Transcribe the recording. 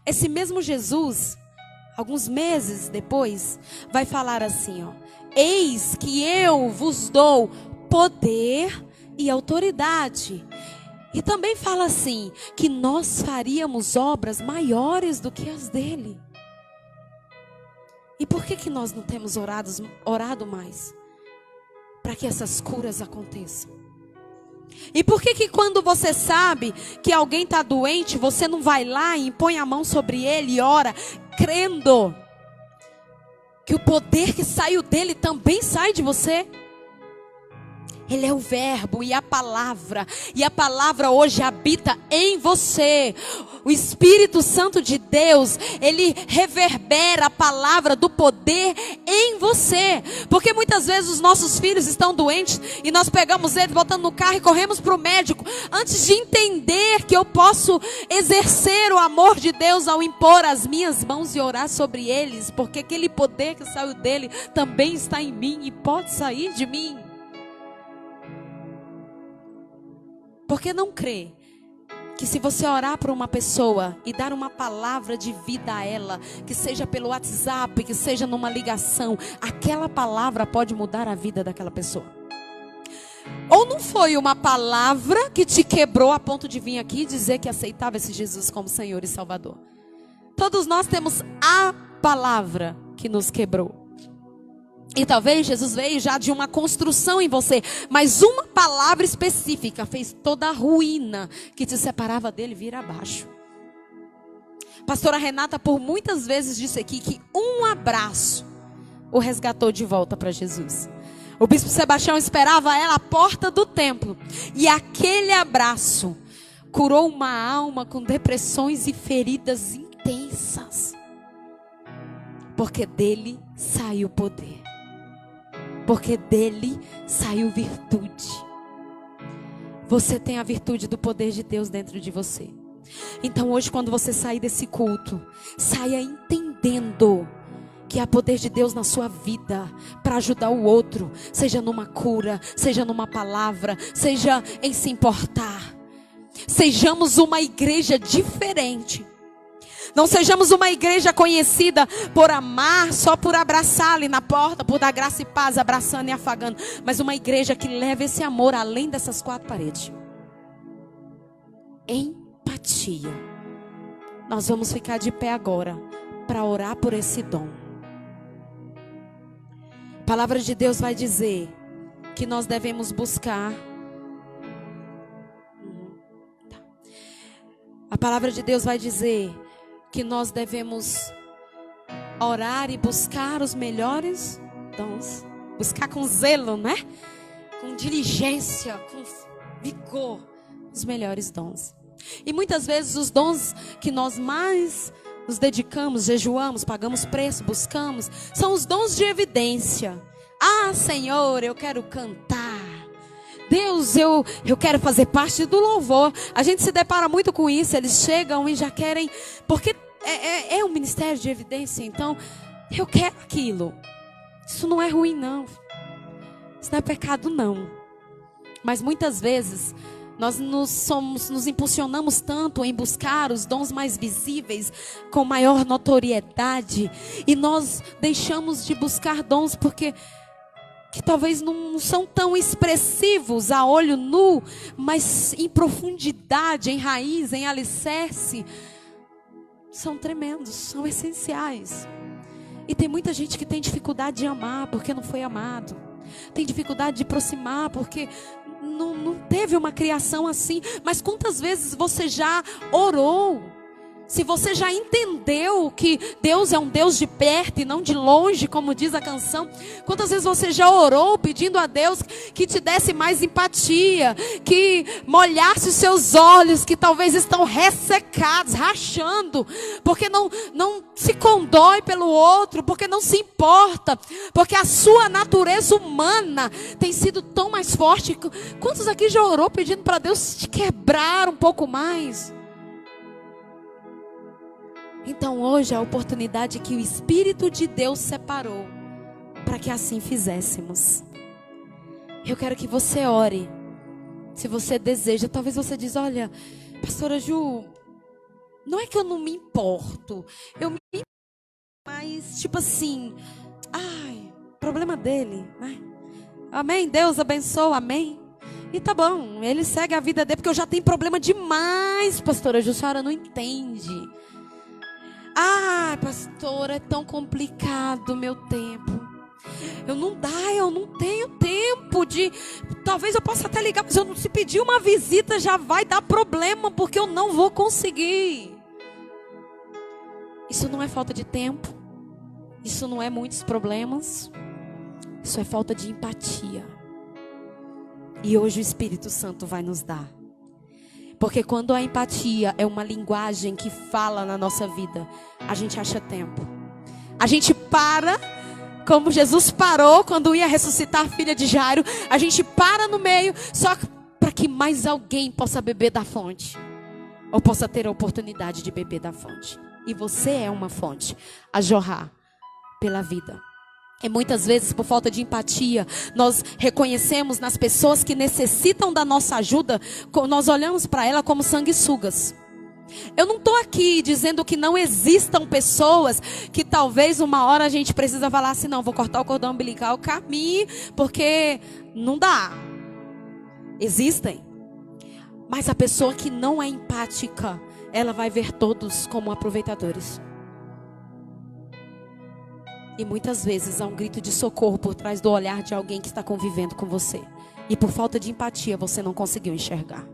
Esse mesmo Jesus, alguns meses depois, vai falar assim, ó: eis que eu vos dou poder e autoridade. E também fala assim, que nós faríamos obras maiores do que as dele. E por que nós não temos orado mais? Para que essas curas aconteçam. E por que quando você sabe que alguém está doente, você não vai lá e impõe a mão sobre ele e ora, crendo que o poder que saiu dele também sai de você? Ele é o verbo e a palavra hoje habita em você. O Espírito Santo de Deus, ele reverbera a palavra do poder em você. Porque muitas vezes os nossos filhos estão doentes e nós pegamos eles, botando no carro e corremos para o médico, antes de entender que eu posso exercer o amor de Deus ao impor as minhas mãos e orar sobre eles, porque aquele poder que saiu dele também está em mim e pode sair de mim. Porque não crê que se você orar por uma pessoa e dar uma palavra de vida a ela, que seja pelo WhatsApp, que seja numa ligação, aquela palavra pode mudar a vida daquela pessoa? Ou não foi uma palavra que te quebrou a ponto de vir aqui dizer que aceitava esse Jesus como Senhor e Salvador? Todos nós temos a palavra que nos quebrou. E talvez Jesus veio já de uma construção em você, mas uma palavra específica fez toda a ruína que te separava dele vir abaixo. Pastora Renata por muitas vezes disse aqui que um abraço o resgatou de volta para Jesus. O bispo Sebastião esperava ela à porta do templo, e aquele abraço curou uma alma com depressões e feridas intensas, porque dele saiu poder. Porque dele saiu virtude. Você tem a virtude do poder de Deus dentro de você. Então hoje, quando você sair desse culto, saia entendendo que há poder de Deus na sua vida para ajudar o outro, seja numa cura, seja numa palavra, seja em se importar. Sejamos uma igreja diferente. Não sejamos uma igreja conhecida por amar, só por abraçar ali na porta, por dar graça e paz, abraçando e afagando. Mas uma igreja que leva esse amor além dessas quatro paredes. Empatia. Nós vamos ficar de pé agora para orar por esse dom. A palavra de Deus vai dizer que nós devemos buscar. A palavra de Deus vai dizer que nós devemos orar e buscar os melhores dons. Buscar com zelo, né? Com diligência, com vigor, os melhores dons. E muitas vezes os dons que nós mais nos dedicamos, jejuamos, pagamos preço, buscamos, são os dons de evidência. Ah, Senhor, eu quero cantar. Deus, eu quero fazer parte do louvor. A gente se depara muito com isso. Eles chegam e já querem, porque é um ministério de evidência. Então, eu quero aquilo. Isso não é ruim, não. Isso não é pecado, não. Mas muitas vezes nós nos impulsionamos tanto em buscar os dons mais visíveis, com maior notoriedade, e nós deixamos de buscar dons porque que talvez não são tão expressivos a olho nu, mas em profundidade, em raiz, em alicerce, são tremendos, são essenciais. E tem muita gente que tem dificuldade de amar porque não foi amado. Tem dificuldade de aproximar porque não teve uma criação assim. Mas quantas vezes você já orou? Se você já entendeu que Deus é um Deus de perto e não de longe, como diz a canção, quantas vezes você já orou pedindo a Deus que te desse mais empatia, que molhasse os seus olhos, que talvez estão ressecados, rachando, porque não se condói pelo outro, porque não se importa, porque a sua natureza humana tem sido tão mais forte. Quantos aqui já orou pedindo para Deus te quebrar um pouco mais? Então hoje é a oportunidade que o Espírito de Deus separou para que assim fizéssemos. Eu quero que você ore. Se você deseja, talvez você diz: olha, pastora Ju, Não é que eu não me importo. Eu me importo, mas tipo assim, ai, problema dele, né? Amém? Deus abençoa, amém? E tá bom, ele segue a vida dele, porque eu já tenho problema demais, pastora Ju, a senhora não entende. Ah, pastora, é tão complicado o meu tempo. Eu não tenho tempo de... Talvez eu possa até ligar, mas se pedir uma visita já vai dar problema, porque eu não vou conseguir. Isso não é falta de tempo. Isso não é muitos problemas. Isso é falta de empatia. E hoje o Espírito Santo vai nos dar. Porque quando a empatia é uma linguagem que fala na nossa vida, a gente acha tempo. A gente para, como Jesus parou quando ia ressuscitar a filha de Jairo. A gente para no meio, só para que mais alguém possa beber da fonte. Ou possa ter a oportunidade de beber da fonte. E você é uma fonte a jorrar pela vida. E muitas vezes, por falta de empatia, nós reconhecemos nas pessoas que necessitam da nossa ajuda, nós olhamos para ela como sanguessugas. Eu não estou aqui dizendo que não existam pessoas que talvez uma hora a gente precisa falar assim, não, vou cortar o cordão umbilical, caminhe, porque não dá. Existem. Mas a pessoa que não é empática, ela vai ver todos como aproveitadores. E muitas vezes há um grito de socorro por trás do olhar de alguém que está convivendo com você. E por falta de empatia você não conseguiu enxergar.